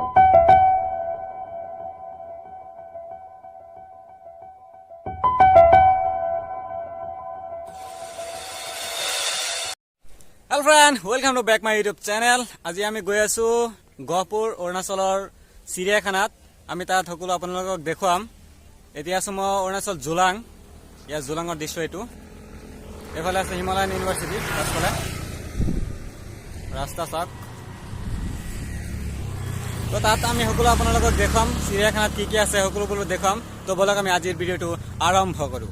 Hello friend, welcome to back my YouTube channel. আজি আমি গৈ আছো গহপুৰ অৰুণাচলৰ চিৰিয়াখানাত। আমি তাত সকলো আপোনালোকক দেখুৱাম। এতিয়া আছো মই অৰুণাচল জুলাং। ইয়া জুলাঙৰ দৃশ্য এটো। এফালে আছে হিমালয়ান ইউনিভাৰ্চিটি, পাছফালে ৰাস্তা চাওক। তো তাত আমি সকলো আপোনালোকক দেখুৱাম। চিৰিয়াখানাত কি কি আছে সকলোবোৰ দেখুৱাম। তো বলক আমি আজিৰ ভিডিঅ'টো আৰম্ভ কৰো।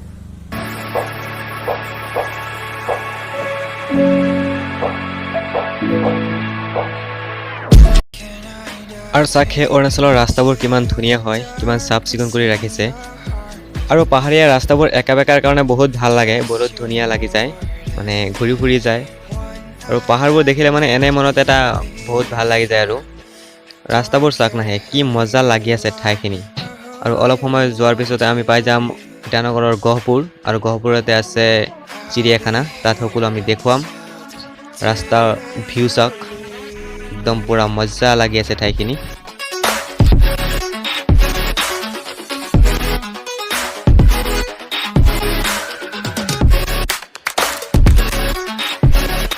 আৰু চাখে অৰুণাচলৰ ৰাস্তাবোৰ কিমান ধুনীয়া হয়, কিমান চাফ চিকুণ কৰি ৰাখিছে। আৰু পাহাৰীয়া ৰাস্তাবোৰ একাবেকাৰ কাৰণে বহুত ভাল লাগে, বহুত ধুনীয়া লাগি যায়, মানে ঘূৰি ফুৰি যায়। আৰু পাহাৰবোৰ দেখিলে মানে এনে মনত এটা বহুত ভাল লাগি যায়। আৰু ৰাস্তাবোৰ চাক নাহে, কি মজা লাগি আছে ঠাইখিনি। আৰু অলপ সময় যোৱাৰ পিছতে আমি পাই যাম ইটানগৰৰ গহপুৰ, আৰু গহপুৰতে আছে চিৰিয়াখানা। তাত সকলো আমি দেখুৱাম। ৰাস্তাৰ ভিউ চাওক, একদম পুৰা মজা লাগি আছে ঠাইখিনি।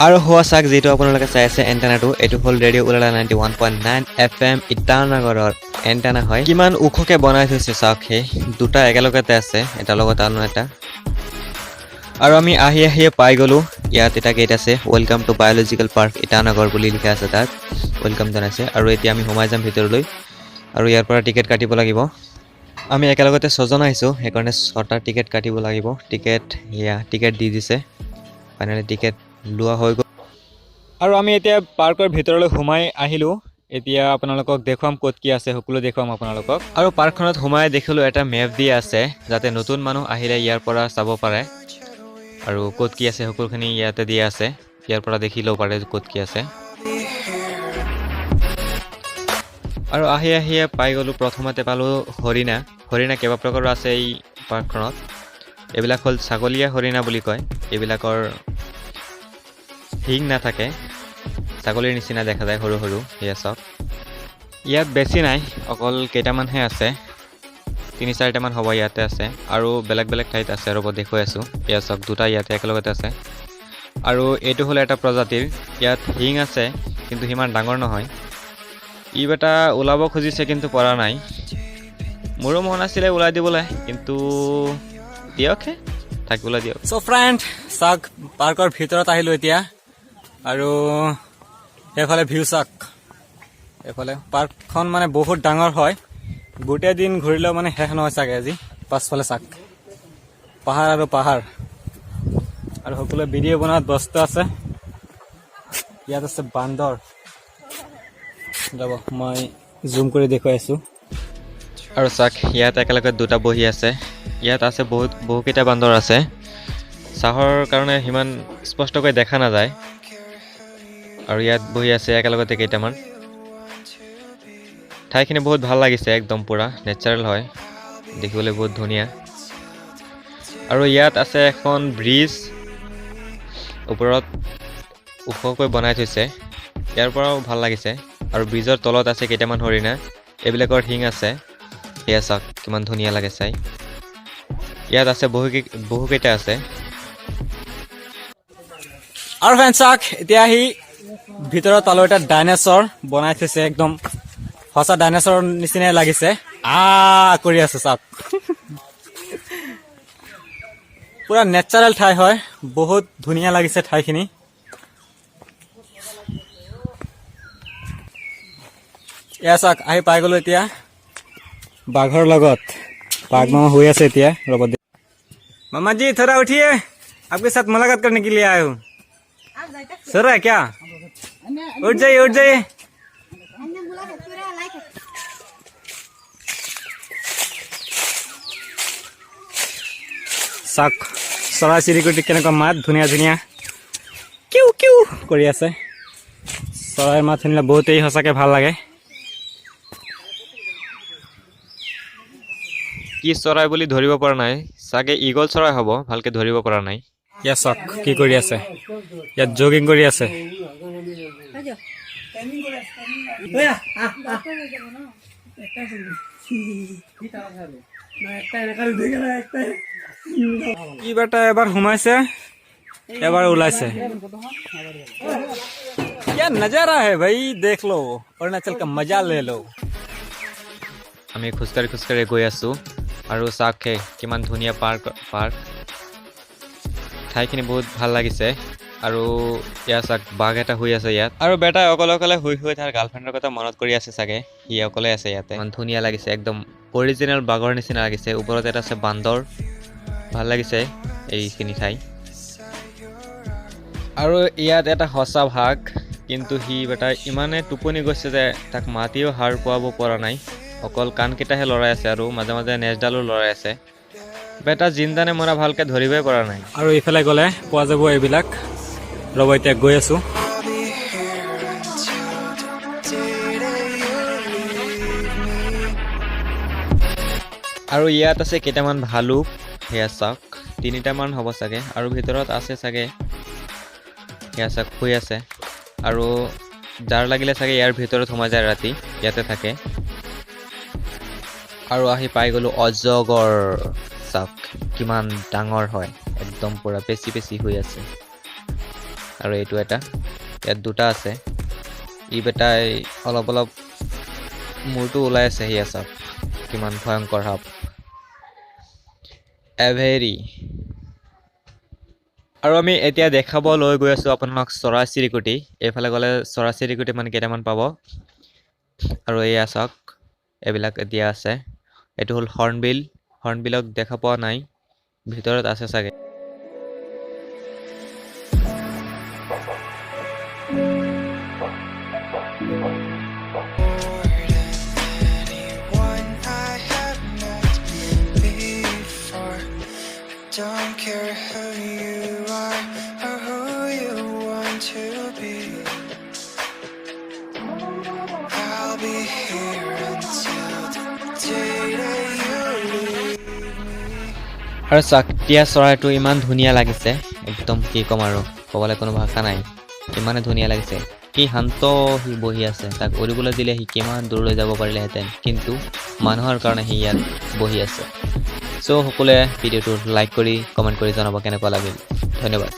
আৰু হোৱা চাক যেটো আপোনালোকে চাই আছে এণ্টেনাটো, এইটো হ'ল ৰেডিঅ' উলালা 91.9 FM ইটানগৰৰ এণ্টেনা হয়। কিমান ওখকে বনাই থৈছে চাওক, সেই দুটা একেলগতে আছে, এটা লগত আনো এটা। আৰু আমি আহিয়ে পাই গ'লো। ইয়াত এটা গেট আছে, welcome to biological park Itanagar বুলি লিখা আছে, তাত ৱেলকাম জনাইছে। আৰু এতিয়া আমি সোমাই যাম ভিতৰলৈ, আৰু ইয়াৰ পৰা টিকেট কাটিব লাগিব। আমি একেলগতে 6জন আহিছোঁ, সেইকাৰণে 6টা টিকেট কাটিব লাগিব। টিকেট দি দিছে, ফাইনেলি টিকেট লোৱা হৈ গ'ল। আৰু আমি এতিয়া পাৰ্কৰ ভিতৰলৈ সোমাই আহিলোঁ। এতিয়া আপোনালোকক দেখুৱাম ক'ত কি আছে, সকলো দেখুৱাম আপোনালোকক। আৰু পাৰ্কখনত সোমাই দেখিলোঁ এটা মেপ দি আছে, যাতে নতুন মানুহ আহিলে ইয়াৰ পৰা চাব পাৰে। আৰু ক'ত কি আছে সকলোখিনি ইয়াতে দিয়া আছে, ইয়াৰ পৰা দেখি ল'ব পাৰে ক'ত কি আছে। আৰু আহিয়ে পাই গ'লোঁ, প্ৰথমতে পালোঁ হৰিণা। হৰিণা কেইবা প্ৰকাৰৰ আছে এই পাৰ্কখনত। এইবিলাক হ'ল ছাগলীয়া হৰিণা বুলি কয়। এইবিলাকৰ শিং নাথাকে, ছাগলীৰ নিচিনা দেখা যায়, সৰু সৰু। সেয়া চাওক, ইয়াত বেছি নাই, অকল কেইটামানহে আছে, 3-4টামান হ'ব ইয়াতে আছে। আৰু বেলেগ বেলেগ ঠাইত আছে, ৰ'ব দেখুৱাই আছোঁ। এয়া চাওক, দুটা ইয়াতে একেলগতে আছে। আৰু এইটো হ'ল এটা প্ৰজাতিৰ, ইয়াত শিং আছে কিন্তু সিমান ডাঙৰ নহয়। ই এটা ওলাব খুজিছে কিন্তু পৰা নাই। মোৰো মন আছিলে ওলাই দিবলৈ, কিন্তু দিয়কহে, থাকিবলৈ দিয়ক। চ' ফ্ৰেণ্ড চাওক, পাৰ্কৰ ভিতৰত আহিলোঁ এতিয়া। আৰু সেইফালে ভিউ চাওক, এইফালে পাৰ্কখন মানে বহুত ডাঙৰ হয়। গোটেই দিন ঘূৰিলেও মানে শেষ নহয় চাগে আজি। পাছফালে চাওক, পাহাৰ আৰু পাহাৰ, আৰু সকলোৱে ভিডিঅ' বনোৱাত ব্যস্ত আছে। ইয়াত আছে বান্দৰ, যাব মই জুম কৰি দেখুৱাই আছোঁ। আৰু চাওক, ইয়াত একেলগে দুটা বহি আছে। ইয়াত আছে বহুকেইটা বান্দৰ আছে। চাহৰ কাৰণে সিমান স্পষ্টকৈ দেখা নাযায়। আৰু ইয়াত বহি আছে একেলগতে কেইটামান। ঠাইখিনি বহুত ভাল লাগিছে, একদম পুৰা নেচাৰেল হয়, দেখিবলৈ বহুত ধুনীয়া। আৰু ইয়াত আছে এখন ব্ৰিজ, ওপৰত ওখকৈ বনাই থৈছে, ইয়াৰ পৰাও ভাল লাগিছে। আৰু ব্ৰিজৰ তলত আছে কেইটামান হৰিণা, এইবিলাকৰ শিং আছে। সেয়া চাওক, কিমান ধুনীয়া লাগে চাই। ইয়াত আছে বহুকেইটা আছে। আৰু ফ্ৰেণ্ড চাওক, এতিয়া আহি ভিতৰত পালোঁ এটা ডাইনেছৰ বনাই থৈছে, একদম সঁচা ডাইনেছৰ নিচিনাই লাগিছে। কৰি আছে চাওক, পুৰা নেচাৰেল ঠাই হয়, বহুত ধুনীয়া লাগিছে ঠাইখিনি। এয়া চাওক, আহি পাই গ'লো এতিয়া বাঘৰ লগত। बाघ मामा हुए से तिया रोबो दे मामा जी थोड़ा उठिए, आपके साथ मुलाकात करने के लिए आया हूँ। सर है क्या? उठ जाइए उठ जाइए। साक चरा चिरिकुटी केनेকুৱা মাত ধুনীয়া ধুনীয়া কিউ কিউ কৰি আছে। চৰাইৰ মাত শুনিলে বহুতেই সঁচাকে ভাল লাগে। কি চৰাই বুলি ধৰিব পৰা নাই, চাগে ইগল চৰাই হ'ব, ভালকে ধৰিব পৰা নাই। ইয়া চাক কি কৰি আছে, ইয়াত জগিং কৰি আছে। ই বেটা এবাৰ সোমাইছে এবাৰ ওলাইছে क्या नजारा है भाई देख लो अरुणाचल का मजा ले लो আমি খোজকাঢ়ি গৈ আছো আৰু চাওক কিমান ধুনীয়া পাৰ্ক ঠাইখিনি বহুত ভাল লাগিছে আৰু ইয়াত চাওক বাঘ এটা শুই আছে ইয়াত আৰু বেটাই অকলে শুই তাৰ গাৰ্লফ্ৰেণ্ডৰ কথা মনত কৰি আছে চাগে সি অকলে আছে ইয়াতে ইমান ধুনীয়া লাগিছে একদম অৰিজিনেল বাঘৰ নিচিনা লাগিছে ওপৰত এটা আছে বান্দৰ ভাল লাগিছে এইখিনি ঠাই আৰু ইয়াত এটা সঁচা ভাগ কিন্তু সি বেটা ইমানে টোপনি গৈছে যে তাক মাতিও হাৰ পোৱাব পৰা নাই অকল কাণকেইটাহে লৰাই আছে আৰু মাজে মাজে নেজডালো লৰাই আছে বেটা জিন্দানে মৰা ভালকে ধৰিবই পৰা নাই আৰু ইফালে গ'লে পোৱা যাব এইবিলাক ৰ'ব এতিয়া গৈ আছো আৰু ইয়াত আছে কেইটামান ভালুক সেয়া চাওক 3টামান হ'ব চাগে আৰু ভিতৰত আছে চাগে সেয়া চাওক শুই আছে আৰু যাৰ লাগিলে চাগে ইয়াৰ ভিতৰত সোমাই যায় ৰাতি ইয়াতে থাকে আৰু আহি পাই গ'লো অজগৰ চাওক কিমান ডাঙৰ হয় একদম পুৰা পেচি হৈ আছে আৰু এইটো এটা ইয়াত দুটা আছে ই বেটাই অলপ মূৰটো ওলাই আছে সেয়া চাওক কিমান ভয়ংকৰ সাপ এভেৰি আৰু আমি এতিয়া দেখাব লৈ গৈ আছো আপোনাক চৰাই চিৰিকটি এইফালে গ'লে চৰাই চিৰিকটি মানে কেইটামান পাব আৰু এয়া চাওক এইবিলাক এতিয়া আছে এইটো হ'ল হৰ্ণবিলক দেখা পোৱা নাই ভিতৰত আছে চাগে Don't care who you are or who you want to be. I'll be here until the day that you leave me. আৰু চাকটিয়া চৰাইটো ইমান ধুনীয়া লাগিছে একদম কি ক'ম আৰু ক'বলৈ কোনো ভাষা নাই ইমানে ধুনীয়া লাগিছে কি শান্ত সি বহি আছে তাক উৰিবলৈ দিলে সি কিমান দূৰলৈ যাব পাৰিলেহেঁতেন কিন্তু মানুহৰ কাৰণে সি ইয়াত বহি আছে চ' সকলোৱে ভিডিঅ'টো লাইক কৰি কমেণ্ট কৰি জনাব কেনেকুৱা লাগিল ধন্যবাদ